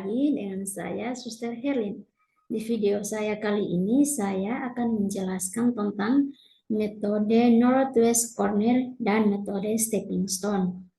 lagi dengan saya, Suster Herlin. Di video saya kali ini, saya akan menjelaskan tentang metode Northwest Corner dan metode Stepping Stone.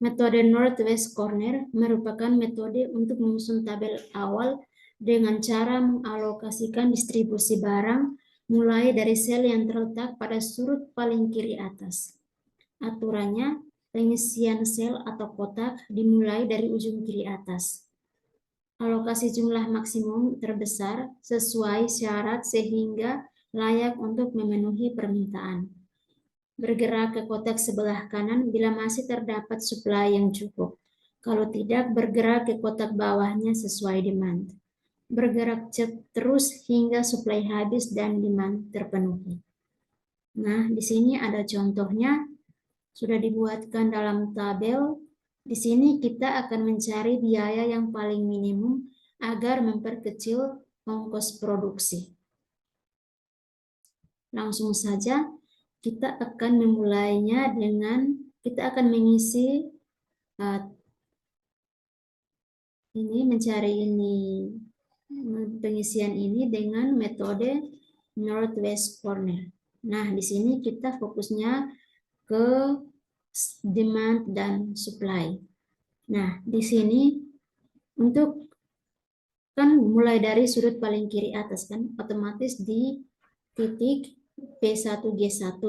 Metode Northwest Corner merupakan metode untuk menyusun tabel awal dengan cara mengalokasikan distribusi barang mulai dari sel yang terletak pada sudut paling kiri atas. Aturannya, pengisian sel atau kotak dimulai dari ujung kiri atas. Alokasi jumlah maksimum terbesar sesuai syarat sehingga layak untuk memenuhi permintaan. Bergerak ke kotak sebelah kanan bila masih terdapat supply yang cukup. Kalau tidak, bergerak ke kotak bawahnya sesuai demand. Bergerak terus hingga supply habis dan demand terpenuhi. Nah, di sini ada contohnya. Sudah dibuatkan dalam tabel. Di sini kita akan mencari biaya yang paling minimum agar memperkecil ongkos produksi. Langsung saja kita akan memulainya dengan kita akan mengisi pengisian ini dengan metode Northwest Corner. Nah, di sini kita fokusnya ke demand dan supply. Nah, di sini untuk kan mulai dari sudut paling kiri atas kan otomatis di titik P1G1.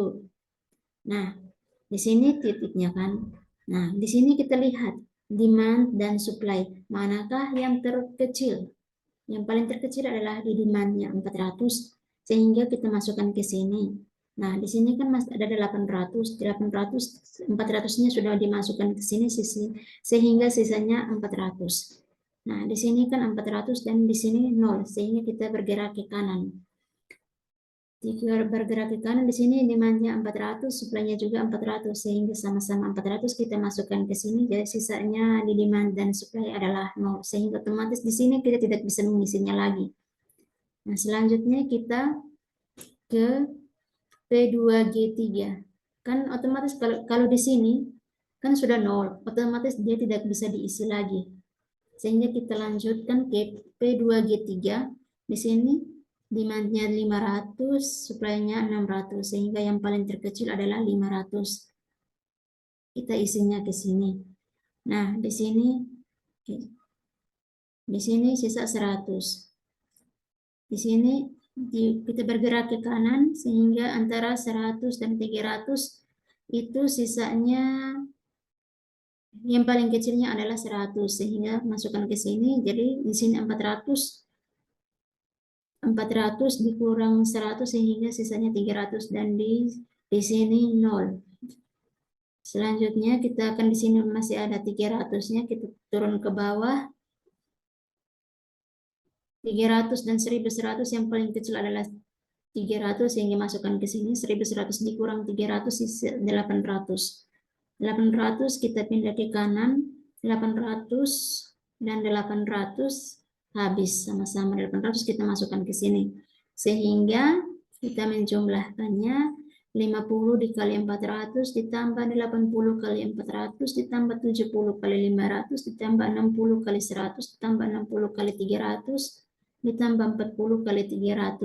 Nah, di sini titiknya kan. Nah, di sini kita lihat demand dan supply. Manakah yang terkecil? Yang paling terkecil adalah di demandnya 400 sehingga kita masukkan ke sini. Nah, di sini kan masih ada 800, 400-nya sudah dimasukkan ke sini sehingga sisanya 400. Nah, di sini kan 400 dan di sini 0 sehingga kita bergerak ke kanan. Jika bergerak ke kanan di sini demandnya 400, supply-nya juga 400 sehingga sama-sama 400 kita masukkan ke sini jadi sisanya di demand dan supply adalah 0 sehingga otomatis di sini kita tidak bisa mengisinya lagi. Nah, selanjutnya kita ke P2G3. Kan otomatis kalau di sini kan sudah 0, otomatis dia tidak bisa diisi lagi. Sehingga kita lanjutkan ke P2G3. Di sini demand-nya 500, supply-nya 600 sehingga yang paling terkecil adalah 500. Kita isinya ke sini. Nah, di sini sisa 100. Di sini kita bergerak ke kanan sehingga antara 100 dan 300 itu sisanya yang paling kecilnya adalah 100 sehingga masukkan ke sini. Jadi di sini 400 dikurang 100 sehingga sisanya 300 dan di sini 0. Selanjutnya kita akan di sini masih ada 300-nya, kita turun ke bawah. 300 dan 1100 yang paling kecil adalah 300 sehingga masukkan ke sini. 1100 dikurang 300 sisa 800. 800 kita pindah ke kanan. 800 dan 800 habis sama-sama 800 kita masukkan ke sini. Sehingga kita menjumlahkannya 50 dikali 400 ditambah 80 kali 400 ditambah 70 kali 500 ditambah 60 kali 100 ditambah 60 kali 300 ditambah 40 kali 300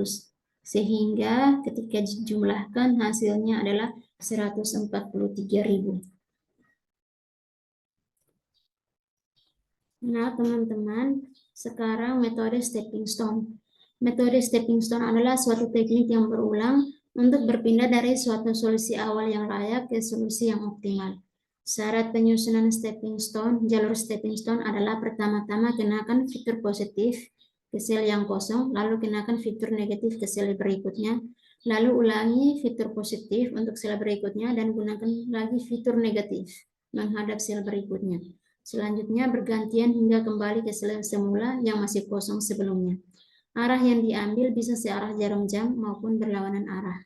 sehingga ketika dijumlahkan hasilnya adalah 143.000. Nah, teman-teman, sekarang metode stepping stone. Metode stepping stone adalah suatu teknik yang berulang untuk berpindah dari suatu solusi awal yang layak ke solusi yang optimal. Syarat penyusunan stepping stone, jalur stepping stone adalah pertama-tama kenakan fitur positif ke sel yang kosong, lalu kenakan fitur negatif ke sel berikutnya, lalu ulangi fitur positif untuk sel berikutnya dan gunakan lagi fitur negatif menghadap sel berikutnya. Selanjutnya bergantian hingga kembali ke sel semula yang masih kosong sebelumnya. Arah yang diambil bisa searah jarum jam maupun berlawanan arah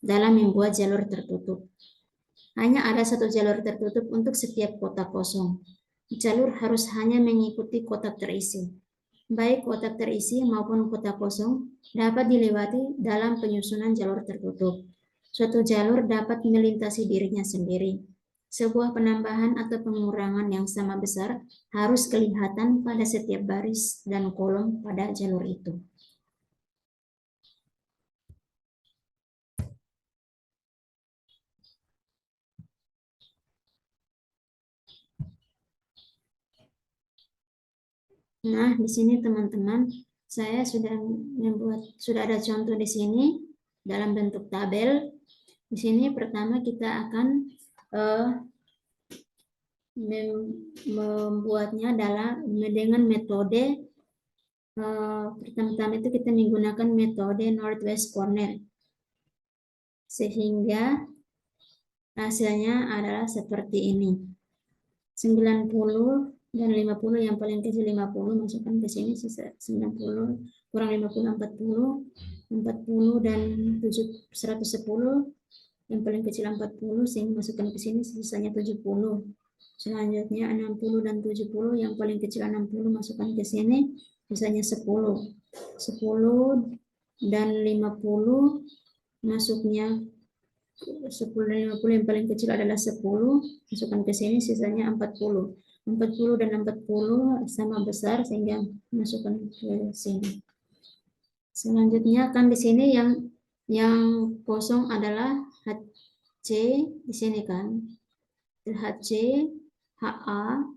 dalam membuat jalur tertutup. Hanya ada satu jalur tertutup untuk setiap kotak kosong. Jalur harus hanya mengikuti kotak terisi. Baik kotak terisi maupun kotak kosong dapat dilewati dalam penyusunan jalur tertutup. Suatu jalur dapat melintasi dirinya sendiri. sebuah penambahan atau pengurangan yang sama besar harus kelihatan pada setiap baris dan kolom pada jalur itu. Nah, di sini teman-teman, saya sudah ada contoh di sini dalam bentuk tabel. Di sini pertama kita akan membuatnya dengan metode pertama-tama itu kita menggunakan metode Northwest Corner, sehingga hasilnya adalah seperti ini. 90 dan 50, yang paling kecil 50 masukkan ke sini, sisa 90 kurang 50 40 dan 110, yang paling kecil 40 sehingga masukkan ke sini, sisanya 70. Selanjutnya 60 dan 70, yang paling kecil 60 masukkan ke sini, sisanya 10 dan 50 masuknya 10 dan 50, yang paling kecil adalah 10, masukkan ke sini, sisanya 40 dan 40 sama besar sehingga masukkan ke sini. Selanjutnya kan di sini yang kosong adalah HC di sini kan. HC, HA,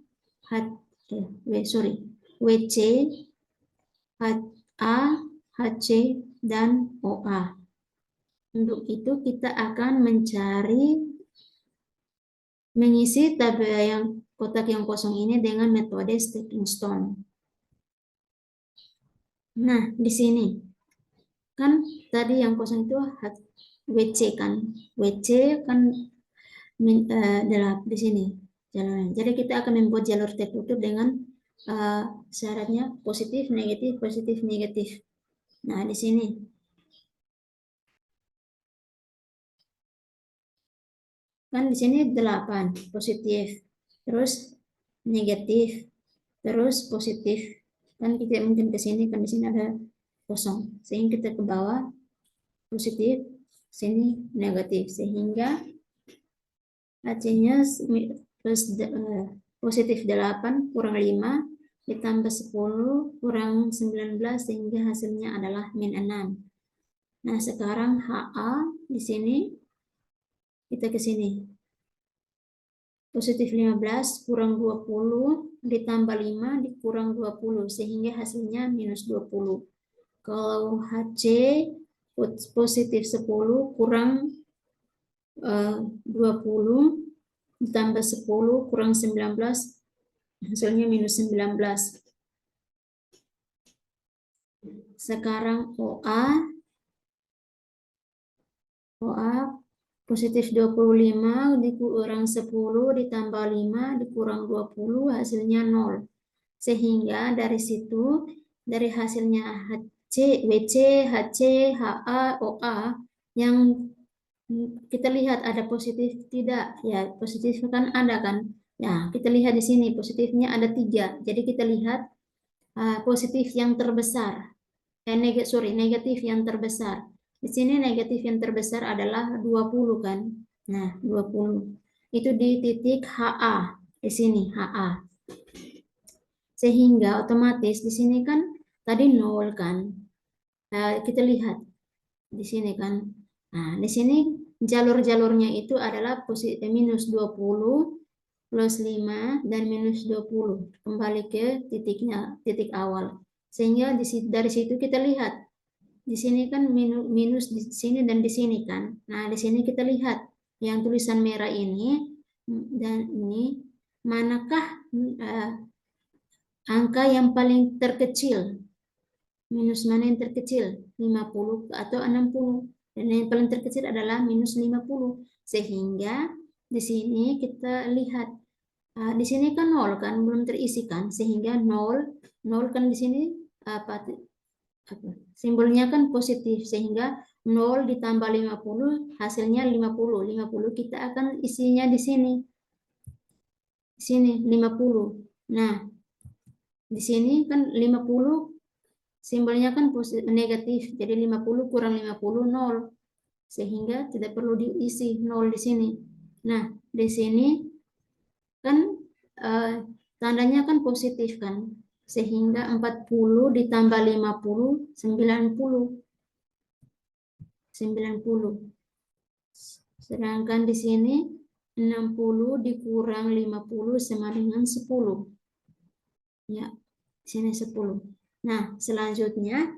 WC, HA, HC, dan OA. Untuk itu kita akan mengisi tabel yang kotak yang kosong ini dengan metode stepping stone. Nah, di sini kan tadi yang kosong itu WC kan. WC kan di sini jalurnya. Jadi kita akan membuat jalur tertutup dengan syaratnya positif, negatif, positif, negatif. Nah, di sini kan di sini 8 positif, terus negatif, terus positif. Kan kita mungkin ke sini, kan di sini ada kosong, sehingga kita ke bawah positif, sini negatif, sehingga hasilnya plus positif 8 kurang 5 ditambah 10 kurang 19 sehingga hasilnya adalah min 6. Nah, sekarang HA di sini kita ke sini. Positif 15 kurang 20 ditambah 5 dikurang 20 sehingga hasilnya minus 20. Kalau HC positif 10 kurang 20 ditambah 10 kurang 19 hasilnya minus 19. Sekarang OA positif 25 dikurang 10 ditambah 5 dikurang 20 hasilnya 0. Sehingga dari situ, dari hasilnya WC, HC, HA, OA yang kita lihat ada positif tidak? Ya, positif kan ada kan? Nah, kita lihat di sini positifnya ada 3. Jadi kita lihat positif yang terbesar. Negatif yang terbesar. Di sini negatif yang terbesar adalah 20 kan? Nah, 20. Itu di titik HA. Di sini HA. Sehingga otomatis di sini kan tadi 0 kan? Kita lihat di sini kan. Nah, di sini jalur-jalurnya itu adalah minus 20 plus 5 dan minus 20. Kembali ke titik awal. Sehingga dari situ kita lihat di sini kan minus di sini dan di sini kan. Nah, di sini kita lihat yang tulisan merah ini dan ini manakah angka yang paling terkecil. Minus mana yang terkecil? 50 atau 60. Dan yang paling terkecil adalah minus 50. Sehingga di sini kita lihat di sini kan 0 kan belum terisi kan, sehingga 0 kan di sini simbolnya kan positif, sehingga 0 ditambah 50 hasilnya 50. 50 kita akan isinya di sini. Di sini 50. Nah, di sini kan 50 simbolnya kan negatif, jadi 50 kurang 50 0. Sehingga tidak perlu diisi 0 di sini. Nah, di sini kan tandanya kan positif kan, sehingga 40 ditambah 50 90. Sedangkan di sini 60 dikurang 50 sama dengan 10. Ya, di sini 10. Nah, selanjutnya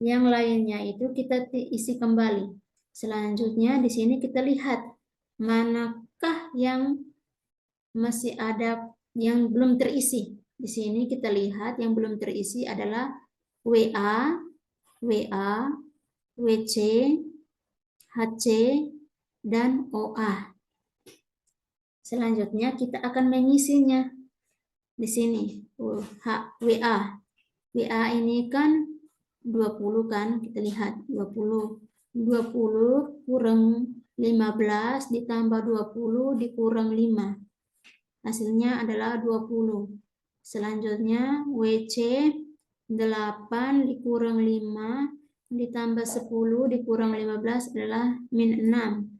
yang lainnya itu kita isi kembali. Selanjutnya di sini kita lihat manakah yang masih ada yang belum terisi. Di sini kita lihat yang belum terisi adalah WA, WC, HC, dan OA. Selanjutnya kita akan mengisinya. Di sini WA. WA ini kan 20 kan, kita lihat 20 kurang 15 ditambah 20 dikurang 5. Hasilnya adalah 20. Selanjutnya WC 8 dikurang 5 ditambah 10 dikurang 15 adalah min 6.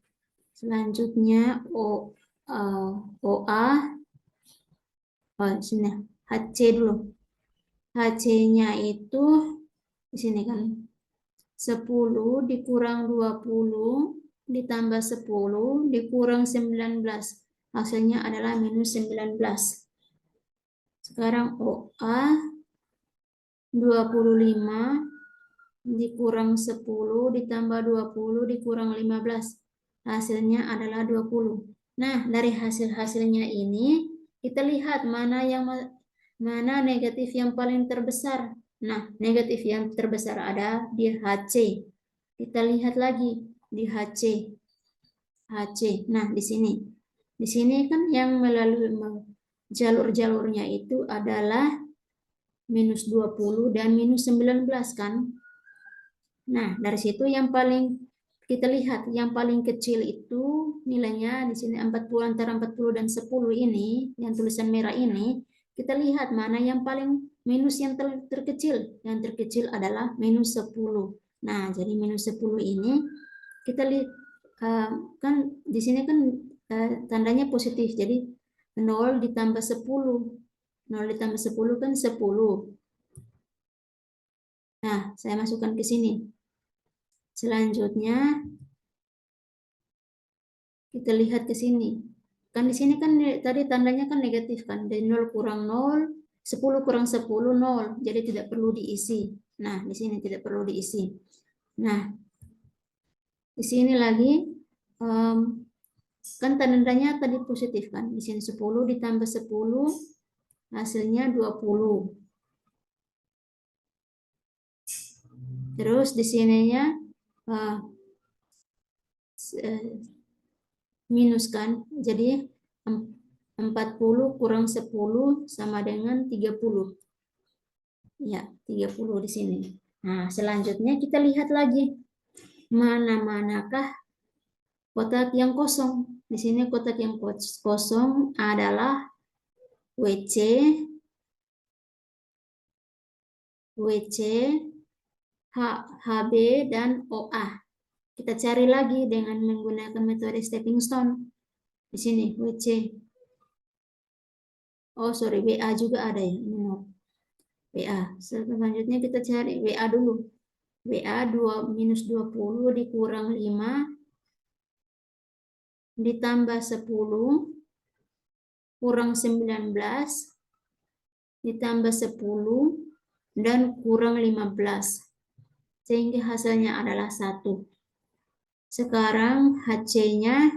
Selanjutnya OA, sini HC dulu. HC-nya itu di sini kan 10 dikurang 20 ditambah 10 dikurang 19. Hasilnya adalah minus 19. Sekarang OA 25 dikurang 10 ditambah 20 dikurang 15. Hasilnya adalah 20. Nah, dari hasil-hasilnya ini kita lihat mana negatif yang paling terbesar. Nah, negatif yang terbesar ada di HC. Kita lihat lagi di HC. Nah, di sini. Di sini kan yang melalui jalur-jalurnya itu adalah minus 20 dan minus 19 kan. Nah, dari situ yang paling kita lihat yang paling kecil itu nilainya di sini 40, antara 40 dan 10 ini, yang tulisan merah ini, kita lihat mana yang paling minus yang terkecil. Yang terkecil adalah minus 10. Nah, jadi minus 10 ini kita lihat kan di sini kan tandanya positif. Jadi 0 ditambah 10. 0 ditambah 10 kan 10. Nah, saya masukkan ke sini. Selanjutnya kita lihat ke sini. Kan di sini kan tadi tandanya kan negatif kan. Dari 0 kurang 0, 10 kurang 10, 0. Jadi tidak perlu diisi. Nah, di sini tidak perlu diisi. Nah, di sini lagi kan tandanya tadi positif kan. Di sini 10 ditambah 10 hasilnya 20. Terus di sininya minus kan. Jadi 40 kurang 10 sama dengan 30. Ya, 30 di sini. Nah, selanjutnya kita lihat lagi. Manakah kotak yang kosong? Di sini kotak yang kosong adalah WC, HB, dan OA. Kita cari lagi dengan menggunakan metode stepping stone. Di sini WC. Oh, sorry, WA juga ada ya. WA. Selanjutnya kita cari WA dulu. WA minus 20 dikurang 5 ditambah 10 kurang 19 ditambah 10 dan kurang 15. Sehingga hasilnya adalah 1. Sekarang HC-nya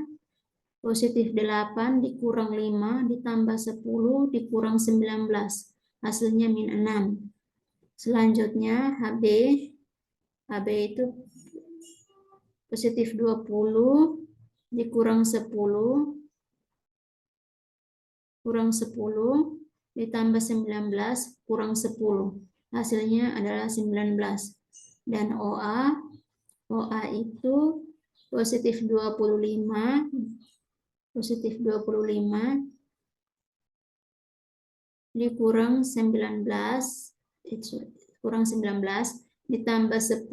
positif 8 dikurang 5 ditambah 10 dikurang 19. Hasilnya min 6. Selanjutnya HB itu positif 20 dikurang 10 kurang 10 ditambah 19 kurang 10. Hasilnya adalah 19. Dan OA itu positif 25 dikurang 19 ditambah 10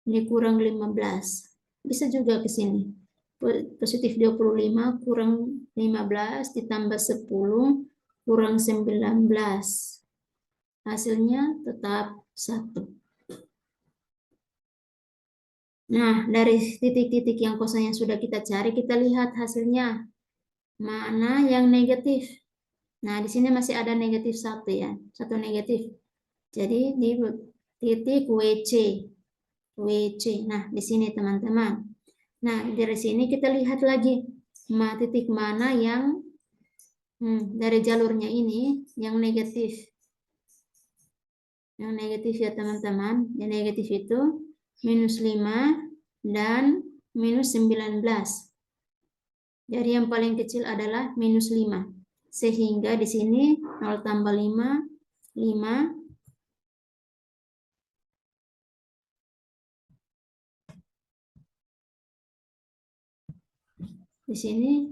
dikurang 15. Bisa juga ke sini. positif 25 kurang 15 ditambah 10 kurang 19. Hasilnya tetap 1. Nah, dari titik-titik yang kosong yang sudah kita cari, kita lihat hasilnya. Mana yang negatif? Nah, di sini masih ada negatif 1 ya. 1 negatif. Jadi di titik WC. WC. Nah, di sini teman-teman. Nah, dari sini kita lihat lagi titik mana yang dari jalurnya ini yang negatif. Yang negatif ya teman-teman. Yang negatif itu minus 5 dan minus 19. Jadi yang paling kecil adalah minus 5. Sehingga di sini 0 tambah 5, 5. Di sini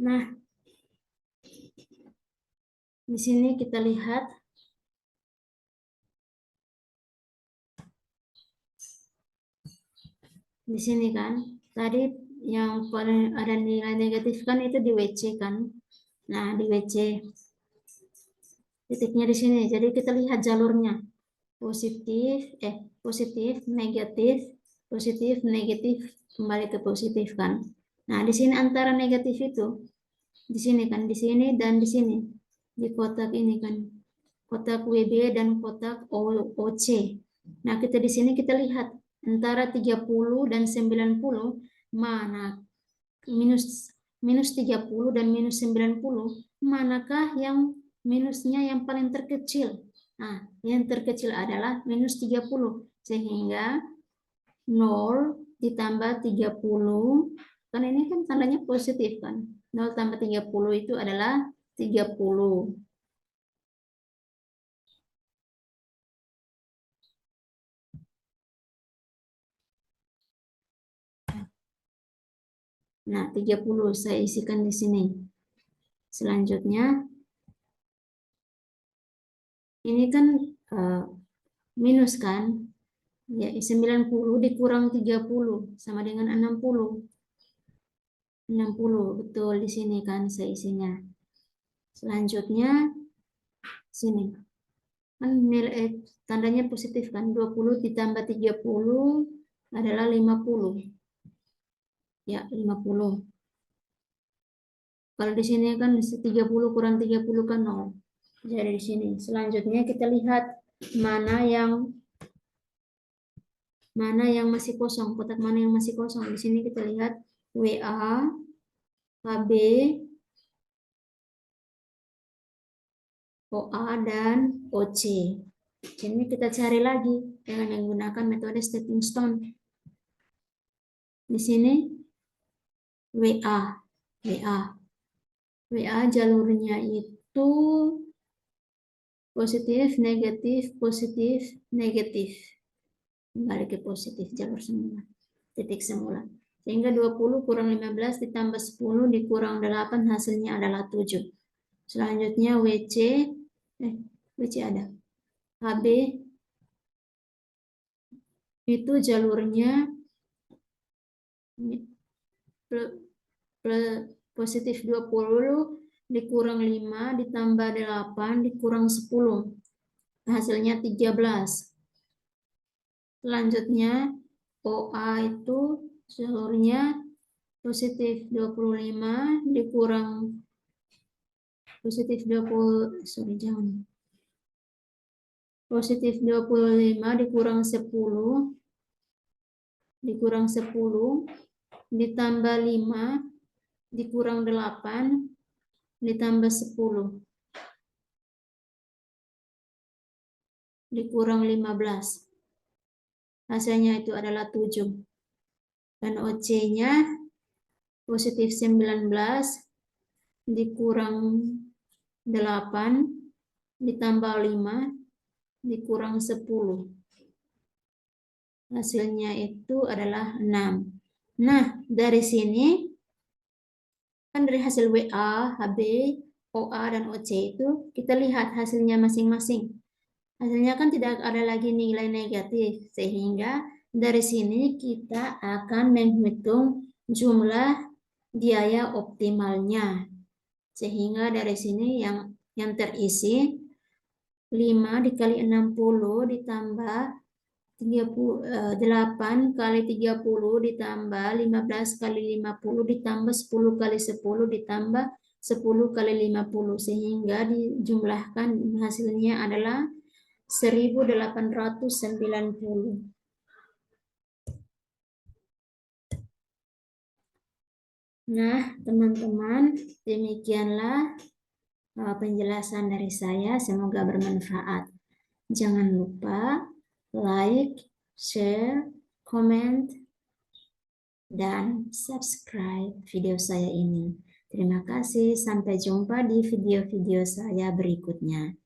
nah, di sini kita lihat di sini kan. Tadi yang paling ada nilai negatif kan itu di WC kan. Nah, di WC titiknya di sini. Jadi kita lihat jalurnya. Positif, positif, negatif, kembali ke positif kan. Nah, di sini antara negatif itu di sini kan, di sini dan di sini. Di kotak ini kan. Kotak WB dan kotak OC. Nah, kita di sini kita lihat antara 30 dan 90 mana minus 30 dan minus 90 manakah yang minusnya yang paling terkecil. Nah, yang terkecil adalah minus 30 sehingga 0 ditambah 30 kan ini kan tandanya positif kan. 0 tambah 30 itu adalah 30. Nah, 30 saya isikan di sini. Selanjutnya, ini kan minus kan? Ya, 90 dikurang 30 sama dengan 60. 60, betul di sini kan saya isinya. Selanjutnya, sini. Kan nilai tandanya positif kan? 20 ditambah 30 adalah 50. Ya, 50. Kalau di sini kan 30 kurang 30 kan 0. Jadi di sini. Selanjutnya kita lihat mana yang masih kosong, kotak mana yang masih kosong. Di sini kita lihat WA, HB, OA, dan OC. Jadi kita cari lagi dengan menggunakan metode stepping stone. Di sini WA, WA jalurnya itu positif, negatif. Kembali ke positif jalur semula, titik semula. Sehingga 20 kurang 15 ditambah 10 dikurang 8 hasilnya adalah 7. Selanjutnya WC ada. HB itu jalurnya positif 20 dikurang 5 ditambah 8 dikurang 10. Hasilnya 13. Selanjutnya OA itu jalurnya positif 25 dikurang positif 20, jangan. Positif 25 dikurang 10 dikurang 10 ditambah 5 dikurang 8 ditambah 10 dikurang 15. Hasilnya itu adalah 7. Dan OC-nya positif 19 dikurang 8 ditambah 5 dikurang 10. Hasilnya itu adalah 6. Nah, dari sini kan dari hasil WA, HB, OA, dan OC itu kita lihat hasilnya masing-masing. Hasilnya kan tidak ada lagi nilai negatif, sehingga dari sini kita akan menghitung jumlah biaya optimalnya. Sehingga dari sini yang terisi 5 dikali 60 ditambah 8 kali 30 ditambah 15 kali 50 ditambah 10 kali 10 ditambah 10 kali 50, sehingga dijumlahkan hasilnya adalah 1890. Nah, teman-teman, demikianlah penjelasan dari saya. Semoga bermanfaat. Jangan lupa like, share, comment, dan subscribe video saya ini. Terima kasih. Sampai jumpa di video-video saya berikutnya.